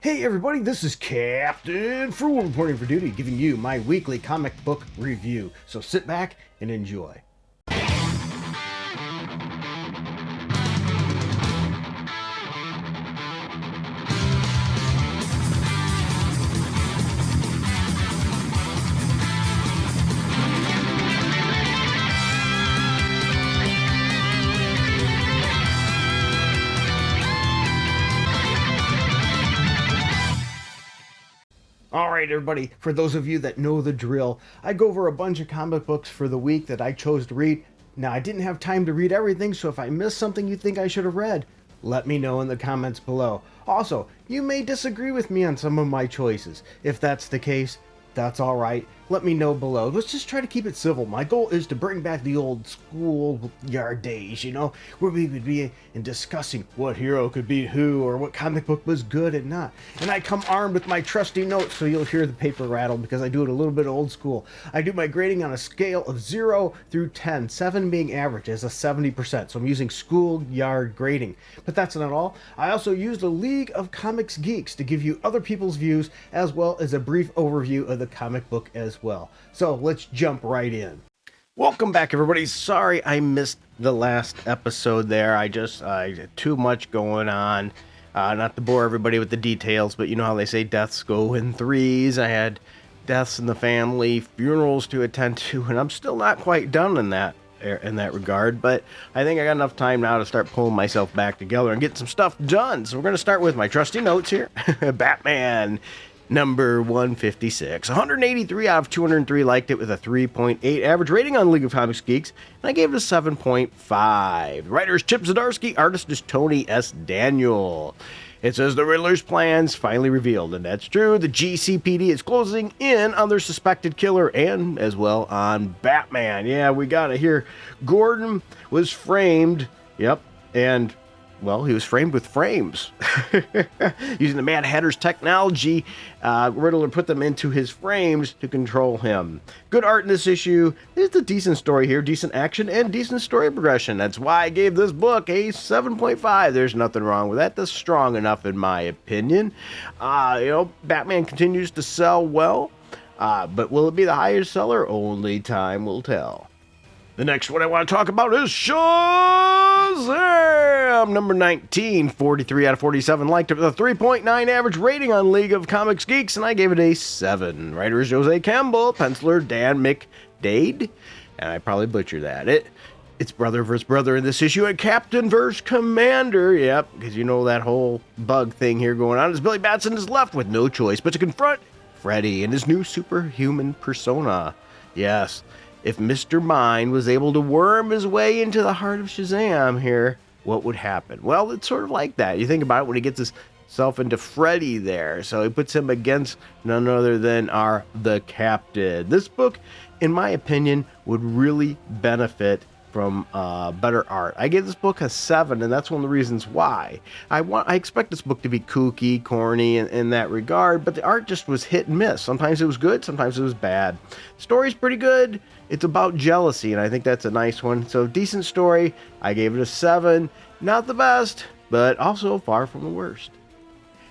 Hey everybody, this is Captain Frugal reporting for duty, giving you my weekly comic book review. So sit back and enjoy. Alright everybody, for those of you that know the drill, I go over a bunch of comic books for the week that I chose to read. Now I didn't have time to read everything, so if I missed something you think I should have read, let me know in the comments below. Also, you may disagree with me on some of my choices. If that's the case, that's alright. Let me know below. Let's just try to keep it civil. My goal is to bring back the old schoolyard days, where we would be in discussing what hero could beat who or what comic book was good and not. And I come armed with my trusty notes, so you'll hear the paper rattle because I do it a little bit old school. I do my grading on a scale of 0 through 10, 7 being average as a 70%. So I'm using schoolyard grading. But that's not all. I also use the League of Comics Geeks to give you other people's views as well as a brief overview of the comic book as well. So let's jump right in. Welcome back everybody. Sorry I missed the last episode there. I had too much going on. Not to bore everybody with the details, but you know how they say deaths go in threes. I had deaths in the family, funerals to attend to, and I'm still not quite done in that regard, but I think I got enough time now to start pulling myself back together and get some stuff done. So we're going to start with my trusty notes here. Batman number 156. 183 out of 203 liked it with a 3.8 average rating on League of Comics Geeks, and I gave it a 7.5. Writer is Chip Zdarsky, artist is Tony S. Daniel. It says the Riddler's plans finally revealed, and that's true. The GCPD is closing in on their suspected killer and as well on Batman. Yeah, we got it here. Gordon was framed, yep, and well, he was framed with frames. Using the Mad Hatter's technology, Riddler put them into his frames to control him. Good art in this issue. It's a decent story here, decent action, and decent story progression. That's why I gave this book a 7.5. There's nothing wrong with that. That's strong enough in my opinion. Batman continues to sell well, but will it be the highest seller? Only time will tell. The next one I want to talk about is Shazam! Number 19, 43 out of 47 liked it with a 3.9 average rating on League of Comics Geeks, and I gave it a 7. Writer is Jose Campbell, penciler Dan McDade, and I probably butchered that. It's brother versus brother in this issue, and Captain versus Commander. Yep, because you know that whole bug thing here going on. As Billy Batson is left with no choice but to confront Freddy and his new superhuman persona. Yes. If Mr. Mind was able to worm his way into the heart of Shazam here, what would happen? Well, it's sort of like that. You think about it when he gets himself into Freddy there. So he puts him against none other than the Captain. This book, in my opinion, would really benefit from better art. I gave this book a 7, and that's one of the reasons why. I expect this book to be kooky, corny in that regard, but the art just was hit and miss. Sometimes it was good, sometimes it was bad. The story's pretty good. It's about jealousy, and I think that's a nice one. So decent story. I gave it a 7. Not the best, but also far from the worst.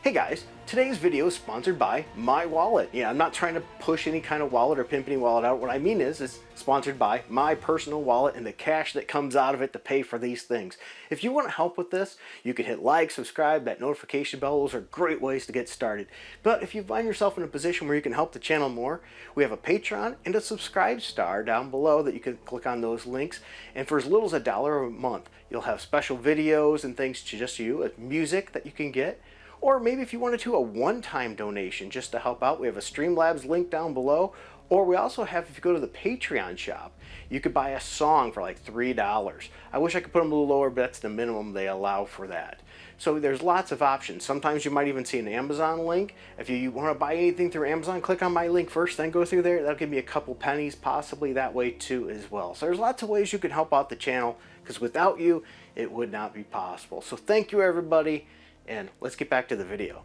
Hey guys, today's video is sponsored by my wallet. Yeah, I'm not trying to push any kind of wallet or pimp any wallet out. What I mean is it's sponsored by my personal wallet and the cash that comes out of it to pay for these things. If you want to help with this, you can hit like, subscribe, that notification bell. Those are great ways to get started. But if you find yourself in a position where you can help the channel more, we have a Patreon and a subscribe star down below that you can click on those links. And for as little as $1 a month, you'll have special videos and things to just you, music that you can get. Or maybe if you wanted to, a one-time donation just to help out, we have a Streamlabs link down below. Or we also have, if you go to the Patreon shop, you could buy a song for like $3. I wish I could put them a little lower, but that's the minimum they allow for that. So there's lots of options. Sometimes you might even see an Amazon link. If you want to buy anything through Amazon, click on my link first, then go through there. That'll give me a couple pennies possibly that way too as well. So there's lots of ways you can help out the channel, because without you, it would not be possible. So thank you everybody. And let's get back to the video.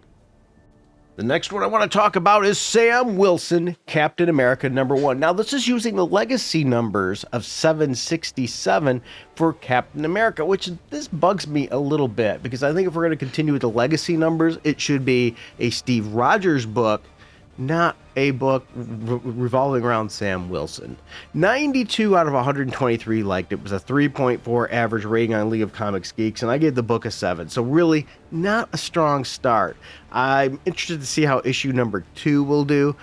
The next one I want to talk about is Sam Wilson, Captain America #1. Now, this is using the legacy numbers of 767 for Captain America, which this bugs me a little bit because I think if we're going to continue with the legacy numbers, it should be a Steve Rogers book, not a book revolving around Sam Wilson. 92 out of 123 liked it. It was a 3.4 average rating on League of Comics Geeks, and I gave the book a 7. So really, not a strong start. I'm interested to see how issue #2 will do.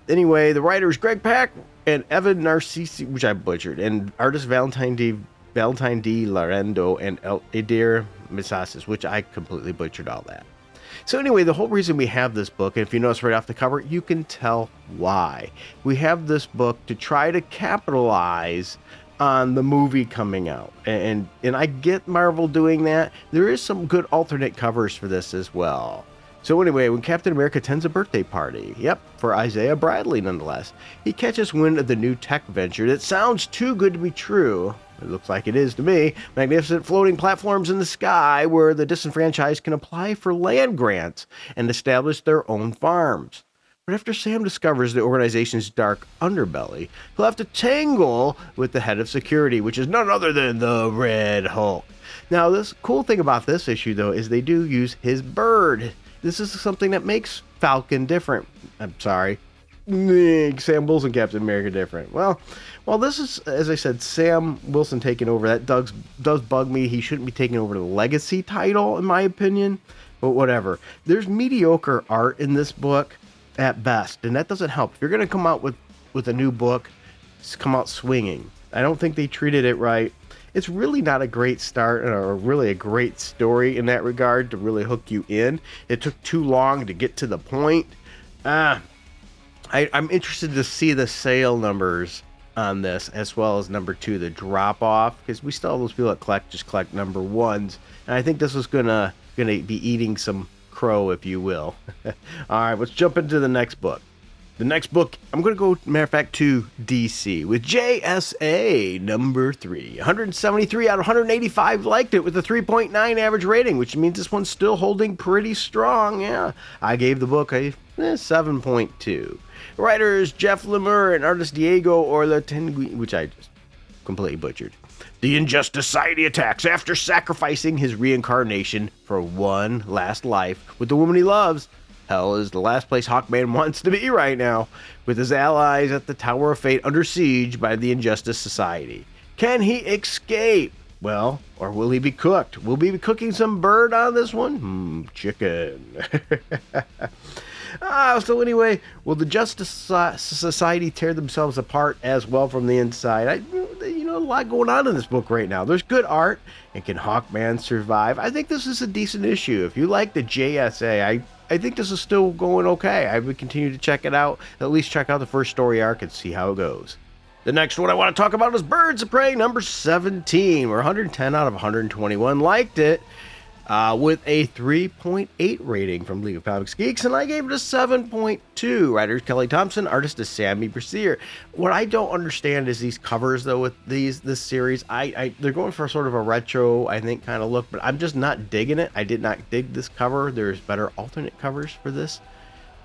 Anyway, the writers Greg Pak and Evan Narcisi, which I butchered, and artist Valentine D. Larendo and Edir Misasis, which I completely butchered all that. So anyway, the whole reason we have this book, and if you notice right off the cover, you can tell why. We have this book to try to capitalize on the movie coming out. And I get Marvel doing that. There is some good alternate covers for this as well. So anyway, when Captain America attends a birthday party, for Isaiah Bradley nonetheless, he catches wind of the new tech venture that sounds too good to be true. It looks like it is to me. Magnificent floating platforms in the sky where the disenfranchised can apply for land grants and establish their own farms. But after Sam discovers the organization's dark underbelly, he'll have to tangle with the head of security, which is none other than the Red Hulk. Now, this cool thing about this issue, though, is they do use his bird. This is something that makes Falcon different. I'm sorry. Sam Wilson Captain America different. Well, this is, as I said, Sam Wilson taking over. That does bug me. He shouldn't be taking over the legacy title, in my opinion. But whatever. There's mediocre art in this book at best, and that doesn't help. If you're going to come out with a new book, come out swinging. I don't think they treated it right. It's really not a great start or really a great story in that regard to really hook you in. It took too long to get to the point. I'm interested to see the sale numbers on this, as well as #2, the drop off, because we still have those people that just collect #1s, and I think this was gonna be eating some crow, if you will. All right, let's jump into the next book. The next book, I'm going to go, matter of fact, to DC with JSA #3. 173 out of 185 liked it with a 3.9 average rating, which means this one's still holding pretty strong. Yeah, I gave the book a 7.2. Writers Jeff Lemire and artist Diego Orlatengui, which I just completely butchered. The Injustice Society attacks after sacrificing his reincarnation for one last life with the woman he loves. Hell is the last place Hawkman wants to be right now, with his allies at the Tower of Fate under siege by the Injustice Society. Can he escape? Well, or will he be cooked? Will we be cooking some bird on this one? Chicken. So anyway, will the Justice Society tear themselves apart as well from the inside? A lot going on in this book right now. There's good art, and can Hawkman survive? I think this is a decent issue. If you like the JSA, I think this is still going okay. I would continue to check it out, at least check out the first story arc and see how it goes. The next one I want to talk about is Birds of Prey #17, where 110 out of 121 liked it, with a 3.8 rating from League of Comics Geeks, and I gave it a 7.2. Writers Kelly Thompson, artist is Sammy Brasier. What I don't understand is these covers, though, with this series. They're going for sort of a retro, I think, kind of look, but I'm just not digging it. I did not dig this cover. There's better alternate covers for this.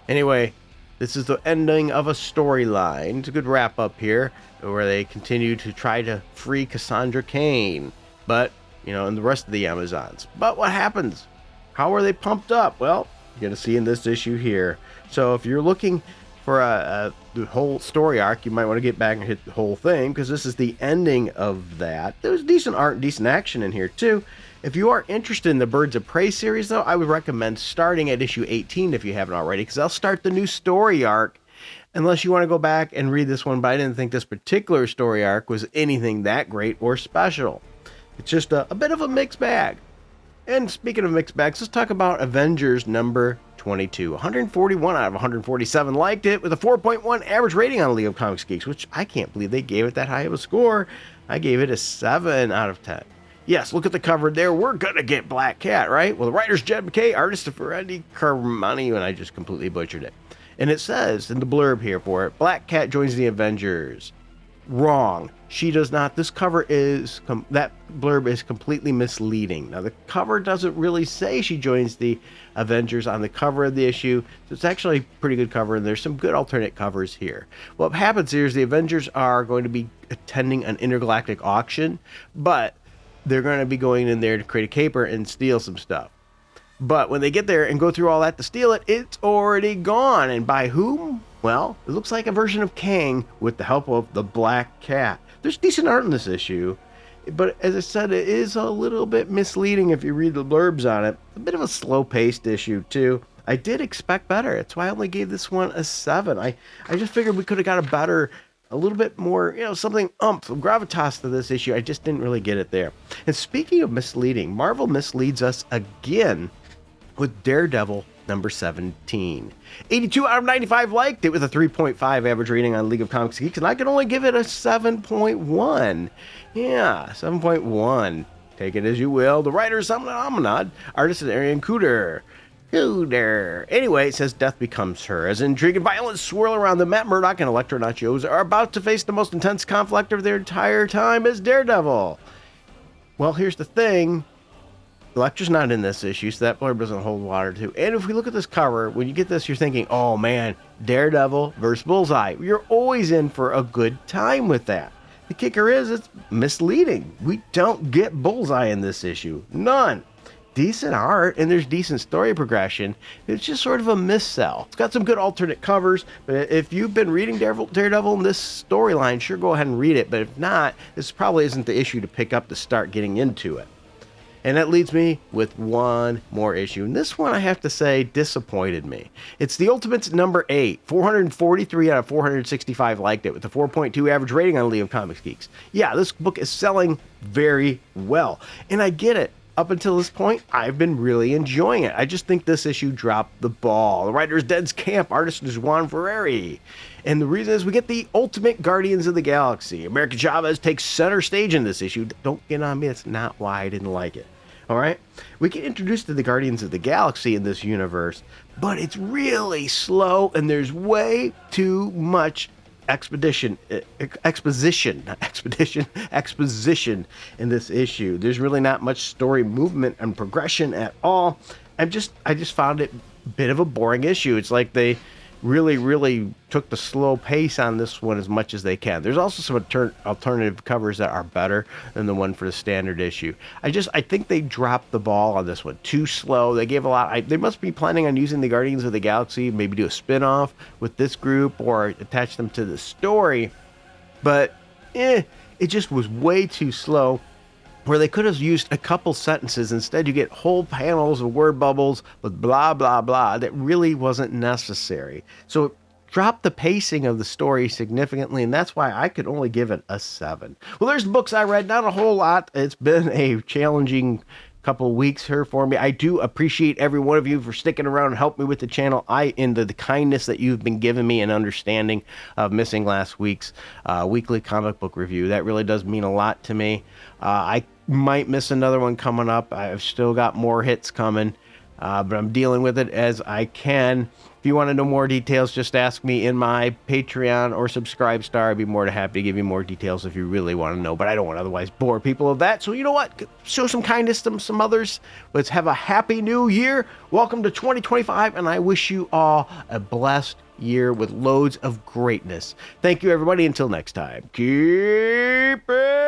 Anyway, this is the ending of a storyline. It's a good wrap up here, where they continue to try to free Cassandra Cain, but and the rest of the Amazons. But what happens? How are they pumped up? Well, you're going to see in this issue here. So if you're looking for the whole story arc, you might want to get back and hit the whole thing, because this is the ending of that. There's decent art and decent action in here too. If you are interested in the Birds of Prey series, though, I would recommend starting at issue 18 if you haven't already, because I'll start the new story arc, unless you want to go back and read this one. But I didn't think this particular story arc was anything that great or special. It's just a bit of a mixed bag. And speaking of mixed bags, let's talk about Avengers #22. 141 out of 147 liked it, with a 4.1 average rating on League of Comics Geeks, which I can't believe they gave it that high of a score. I gave it a 7 out of 10. Yes, look at the cover there. We're gonna get Black Cat, right? Well, the writer's Jed McKay, artist of Randy Carmani, and I just completely butchered it. And it says in the blurb here for it, Black Cat joins the Avengers. Wrong. She does not. This cover is, that blurb is completely misleading. Now, the cover doesn't really say she joins the Avengers on the cover of the issue, so it's actually a pretty good cover, and there's some good alternate covers here. What happens here is the Avengers are going to be attending an intergalactic auction, but they're going to be going in there to create a caper and steal some stuff. But when they get there and go through all that to steal it, it's already gone. And by whom? Well, it looks like a version of Kang with the help of the Black Cat. There's decent art in this issue, but as I said, it is a little bit misleading if you read the blurbs on it. A bit of a slow-paced issue, too. I did expect better. That's why I only gave this one a 7. I just figured we could have got a little bit more, something gravitas to this issue. I just didn't really get it there. And speaking of misleading, Marvel misleads us again with Daredevil number 17. 82 out of 95 liked it with a 3.5 average rating on League of Comics Geeks, and I could only give it a 7.1. Yeah, 7.1. Take it as you will. The writer is Sam Amanad. Artist is Arian Cooder. Anyway, it says death becomes her. As intrigue and violence swirl around them, Matt Murdock and Elektra Nachos are about to face the most intense conflict of their entire time as Daredevil. Well, here's the thing. Elektra's not in this issue, so that blurb doesn't hold water too. And if we look at this cover, when you get this, you're thinking, oh man, Daredevil versus Bullseye. You're always in for a good time with that. The kicker is, it's misleading. We don't get Bullseye in this issue. None. Decent art, and there's decent story progression. It's just sort of a missell. It's got some good alternate covers, but if you've been reading Daredevil in this storyline, sure, go ahead and read it. But if not, this probably isn't the issue to pick up to start getting into it. And that leads me with one more issue. And this one, I have to say, disappointed me. It's the Ultimates number 8. 443 out of 465 liked it with a 4.2 average rating on League of Comics Geeks. Yeah, this book is selling very well. And I get it. Up until this point, I've been really enjoying it. I just think this issue dropped the ball. The writer is Dead's Camp, artist is Juan Ferreri. And the reason is we get the Ultimate Guardians of the Galaxy. America Chavez takes center stage in this issue. Don't get on me, that's not why I didn't like it. All right, we get introduced to the Guardians of the Galaxy in this universe, but it's really slow and there's way too much exposition in this issue. There's really not much story movement and progression at all. I just found it a bit of a boring issue. It's like they really took the slow pace on this one as much as they can. There's also some alternative covers that are better than the one for the standard issue. I think they dropped the ball on this one. Too slow. They gave a lot. They must be planning on using the Guardians of the Galaxy, maybe do a spin-off with this group or attach them to the story. But it just was way too slow, where they could have used a couple sentences. Instead, you get whole panels of word bubbles with blah, blah, blah that really wasn't necessary. So it dropped the pacing of the story significantly, and that's why I could only give it a 7. Well, there's the books I read. Not a whole lot. It's been a challenging couple of weeks here for me. I do appreciate every one of you for sticking around and helping me with the channel. The kindness that you've been giving me and understanding of missing last week's weekly comic book review. That really does mean a lot to me. I might miss another one coming up. I've still got more hits coming, but I'm dealing with it as I can. If you want to know more details, just ask me in my Patreon or Subscribestar. I'd be more than happy to give you more details if you really want to know, but I don't want to otherwise bore people of that. So you know what? Show some kindness to some others. Let's have a happy new year. Welcome to 2025, and I wish you all a blessed year with loads of greatness. Thank you, everybody. Until next time, keep it